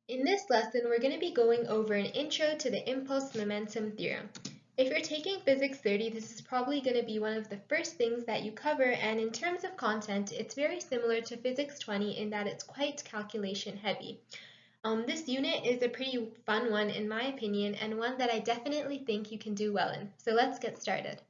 In this lesson, we're going to be going over an intro to the impulse-momentum theorem. If you're taking Physics 30, this is probably going to be one of the first things that you cover, and in terms of content, it's very similar to Physics 20 in that it's quite calculation heavy. This unit is a pretty fun one in my opinion, and one that I definitely think you can do well in. So let's get started.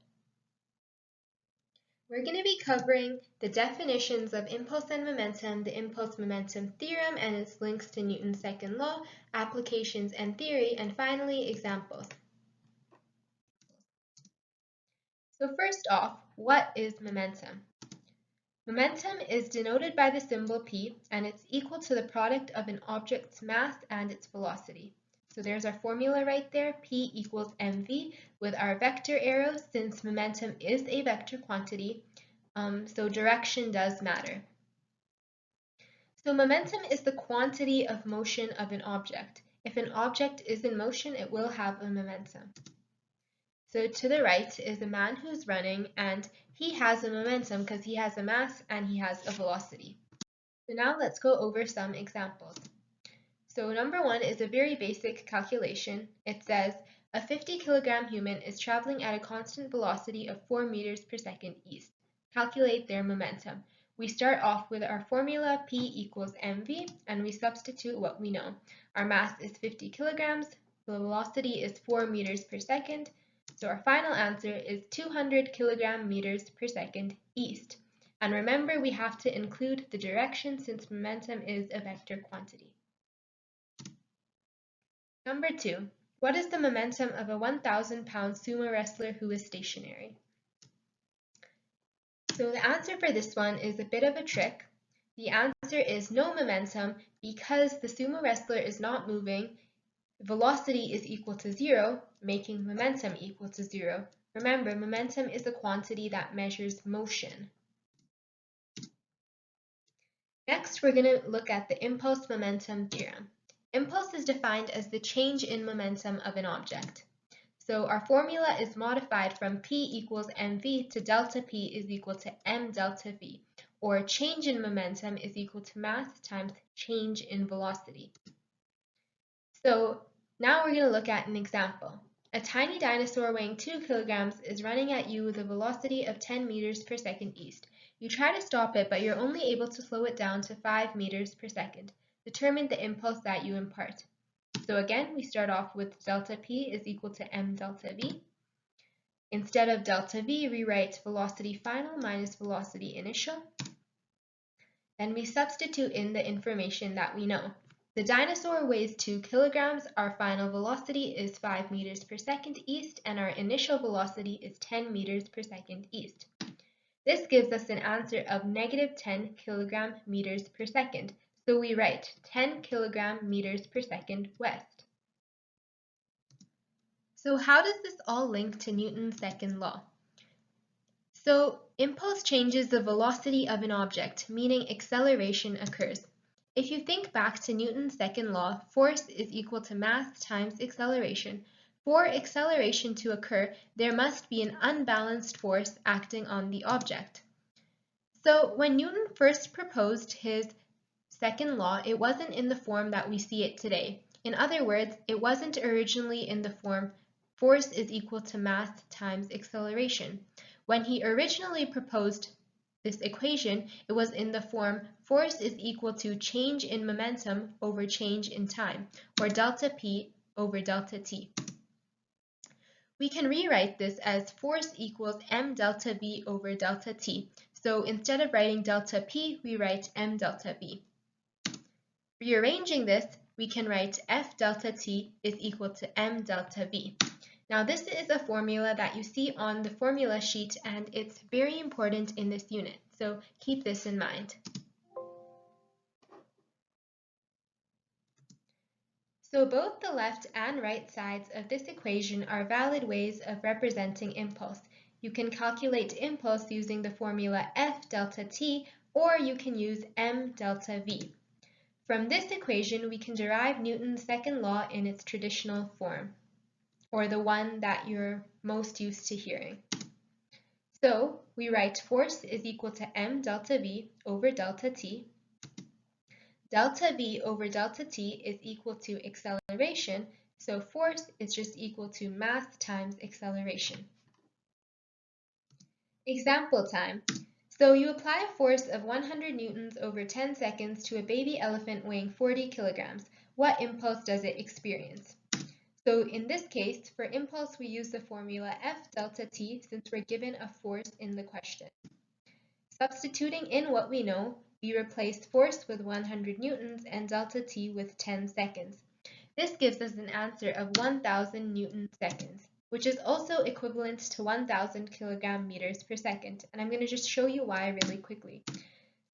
We're going to be covering the definitions of impulse and momentum, the impulse-momentum theorem and its links to Newton's second law, applications and theory, and finally, examples. So first off, what is momentum? Momentum is denoted by the symbol p, and it's equal to the product of an object's mass and its velocity. So there's our formula right there, p equals mv, with our vector arrow since momentum is a vector quantity, so direction does matter. So momentum is the quantity of motion of an object. If an object is in motion, it will have a momentum. So to the right is a man who's running, and he has a momentum because he has a mass and he has a velocity. So now let's go over some examples. So number one is a very basic calculation. It says a 50-kilogram human is traveling at a constant velocity of 4 meters per second east. Calculate their momentum. We start off with our formula P equals mv, and we substitute what we know. Our mass is 50 kilograms, the velocity is 4 meters per second, so our final answer is 200 kilogram meters per second east. And remember, we have to include the direction since momentum is a vector quantity. Number two, what is the momentum of a 1,000-pound sumo wrestler who is stationary? So the answer for this one is a bit of a trick. The answer is no momentum because the sumo wrestler is not moving. Velocity is equal to 0, making momentum equal to 0. Remember, momentum is a quantity that measures motion. Next, we're going to look at the impulse-momentum theorem. Impulse is defined as the change in momentum of an object. So our formula is modified from P equals mv to delta P is equal to m delta v, or change in momentum is equal to mass times change in velocity. So now we're going to look at an example. A tiny dinosaur weighing 2 kilograms is running at you with a velocity of 10 meters per second east. You try to stop it, but you're only able to slow it down to 5 meters per second. Determine the impulse that you impart. So again, we start off with delta P is equal to m delta v. Instead of delta v, we write velocity final minus velocity initial. Then we substitute in the information that we know. The dinosaur weighs 2 kilograms, our final velocity is 5 meters per second east, and our initial velocity is 10 meters per second east. This gives us an answer of negative 10 kilogram meters per second. So we write 10 kilogram meters per second west. So how does this all link to Newton's second law? So impulse changes the velocity of an object, meaning acceleration occurs. If you think back to Newton's second law, force is equal to mass times acceleration. For acceleration to occur, there must be an unbalanced force acting on the object. So when Newton first proposed his second law, it wasn't in the form that we see it today. In other words, it wasn't originally in the form force is equal to mass times acceleration. When he originally proposed this equation, it was in the form force is equal to change in momentum over change in time, or delta P over delta T. We can rewrite this as force equals m delta V over delta T. So instead of writing delta P, we write m delta V. Rearranging this, we can write F delta T is equal to M delta V. Now this is a formula that you see on the formula sheet, and it's very important in this unit, so keep this in mind. So both the left and right sides of this equation are valid ways of representing impulse. You can calculate impulse using the formula F delta T, or you can use M delta V. From this equation, we can derive Newton's second law in its traditional form, or the one that you're most used to hearing. So we write force is equal to m delta v over delta t. Delta V over delta T is equal to acceleration, so force is just equal to mass times acceleration. Example time. So you apply a force of 100 newtons over 10 seconds to a baby elephant weighing 40 kilograms. What impulse does it experience? So in this case, for impulse, we use the formula F delta T since we're given a force in the question. Substituting in what we know, we replace force with 100 newtons and delta T with 10 seconds. This gives us an answer of 1,000 newton seconds, which is also equivalent to 1,000 kilogram meters per second. And I'm going to just show you why really quickly.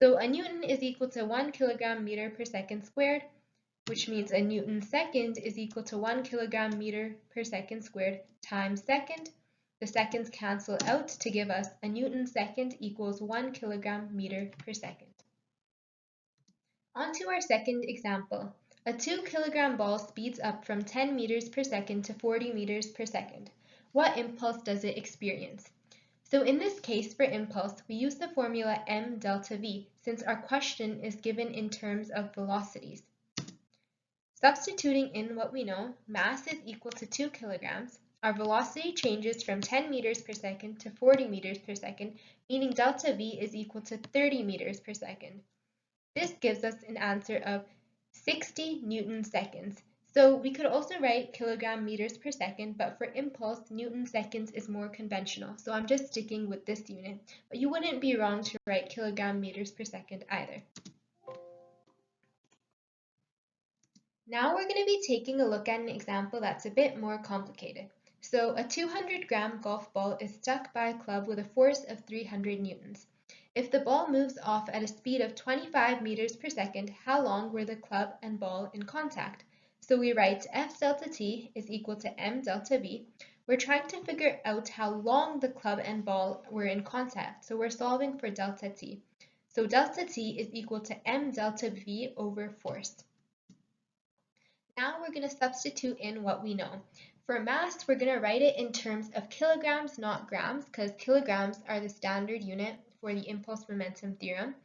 So a newton is equal to 1 kilogram meter per second squared, which means a newton second is equal to 1 kilogram meter per second squared times second. The seconds cancel out to give us a newton second equals 1 kilogram meter per second. On to our second example. A 2 kilogram ball speeds up from 10 meters per second to 40 meters per second. What impulse does it experience? So in this case, for impulse, we use the formula m delta v since our question is given in terms of velocities. Substituting in what we know, mass is equal to 2 kilograms. Our velocity changes from 10 meters per second to 40 meters per second, meaning delta v is equal to 30 meters per second. This gives us an answer of 60 newton seconds. So we could also write kilogram meters per second, but for impulse, newton seconds is more conventional. So I'm just sticking with this unit, but you wouldn't be wrong to write kilogram meters per second either. Now we're going to be taking a look at an example that's a bit more complicated. So a 200-gram golf ball is stuck by a club with a force of 300 newtons. If the ball moves off at a speed of 25 meters per second, how long were the club and ball in contact? So we write F delta T is equal to M delta V. We're trying to figure out how long the club and ball were in contact, so we're solving for delta T. So delta T is equal to M delta V over force. Now we're going to substitute in what we know. For mass, we're going to write it in terms of kilograms, not grams, because kilograms are the standard unit for the impulse momentum theorem.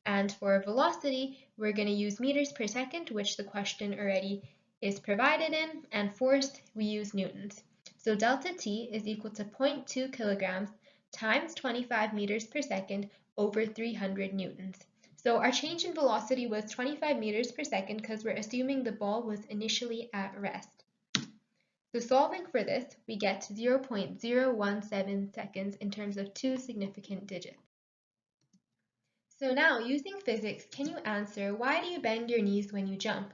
And for velocity, we're going to use meters per second, which the question already is provided in, and force, we use newtons. So delta T is equal to 0.2 kilograms times 25 meters per second over 300 newtons. So our change in velocity was 25 meters per second because we're assuming the ball was initially at rest. So solving for this, we get 0.017 seconds in terms of two significant digits. So now, using physics, can you answer why do you bend your knees when you jump?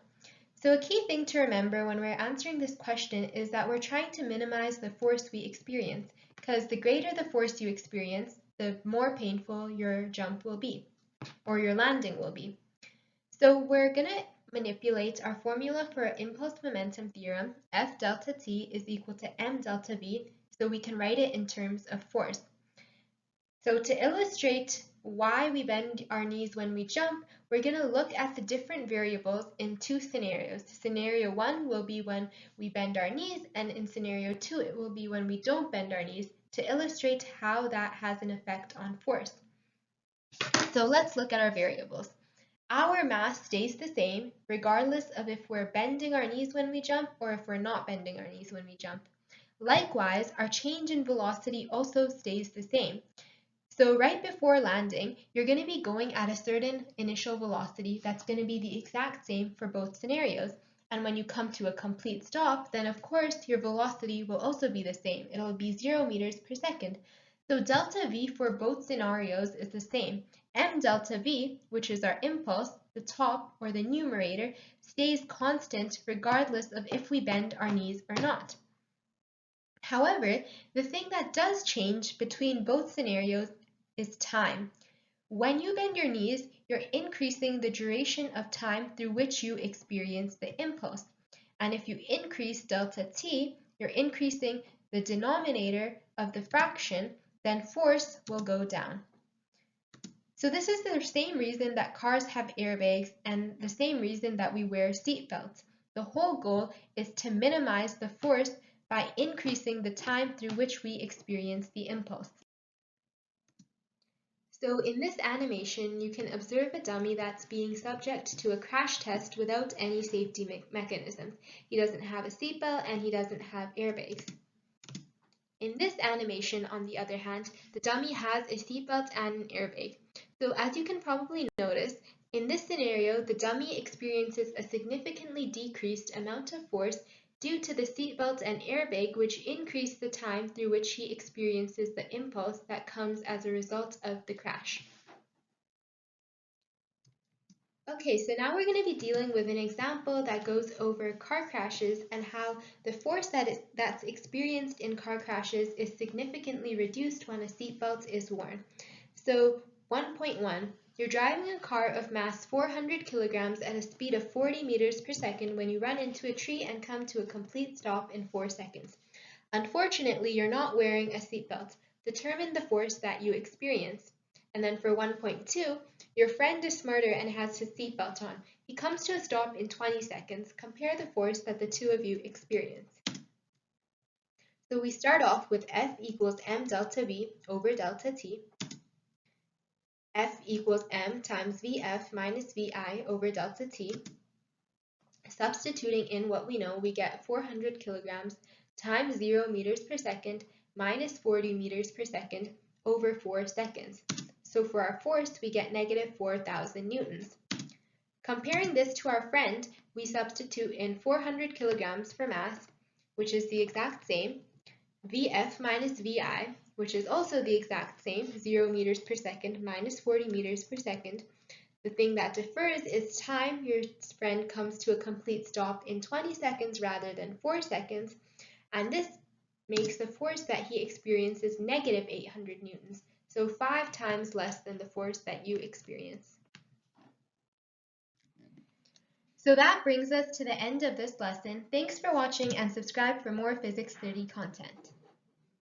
So a key thing to remember when we're answering this question is that we're trying to minimize the force we experience, because the greater the force you experience, the more painful your jump will be, or your landing will be. So we're going to manipulate our formula for impulse momentum theorem. F delta T is equal to m delta V, so we can write it in terms of force. So to illustrate why we bend our knees when we jump, we're going to look at the different variables in two scenarios. Scenario 1 will be when we bend our knees, and in scenario 2 it will be when we don't bend our knees, to illustrate how that has an effect on force. So let's look at our variables. Our mass stays the same regardless of if we're bending our knees when we jump or if we're not bending our knees when we jump. Likewise, our change in velocity also stays the same. So right before landing, you're going to be going at a certain initial velocity that's going to be the exact same for both scenarios. And when you come to a complete stop, then of course your velocity will also be the same. It'll be 0 meters per second. So delta V for both scenarios is the same. M delta V, which is our impulse, the top or the numerator, stays constant regardless of if we bend our knees or not. However, the thing that does change between both scenarios is time. When you bend your knees, you're increasing the duration of time through which you experience the impulse. And if you increase delta T, you're increasing the denominator of the fraction, then force will go down. So this is the same reason that cars have airbags and the same reason that we wear seat belts. The whole goal is to minimize the force by increasing the time through which we experience the impulse. So in this animation, you can observe a dummy that's being subject to a crash test without any safety mechanisms. He doesn't have a seatbelt and he doesn't have airbags. In this animation, on the other hand, the dummy has a seatbelt and an airbag. So as you can probably notice, in this scenario, the dummy experiences a significantly decreased amount of force due to the seatbelt and airbag, which increase the time through which he experiences the impulse that comes as a result of the crash. Okay, so now we're going to be dealing with an example that goes over car crashes and how the force that's experienced in car crashes is significantly reduced when a seatbelt is worn. So 1.1, you're driving a car of mass 400 kilograms at a speed of 40 meters per second when you run into a tree and come to a complete stop in 4 seconds. Unfortunately, you're not wearing a seatbelt. Determine the force that you experience. And then for 1.2, your friend is smarter and has his seatbelt on. He comes to a stop in 20 seconds. Compare the force that the two of you experience. So we start off with F equals m delta V over delta T. F equals m times Vf minus Vi over delta T. Substituting in what we know, we get 400 kilograms times 0 meters per second minus 40 meters per second over 4 seconds. So for our force, we get negative 4,000 newtons. Comparing this to our friend, we substitute in 400 kilograms for mass, which is the exact same, Vf minus Vi, which is also the exact same, 0 meters per second minus 40 meters per second. The thing that differs is time. Your friend comes to a complete stop in 20 seconds rather than 4 seconds, and this makes the force that he experiences negative 800 newtons, so 5 times less than the force that you experience. So that brings us to the end of this lesson. Thanks for watching and subscribe for more Physics 30 content.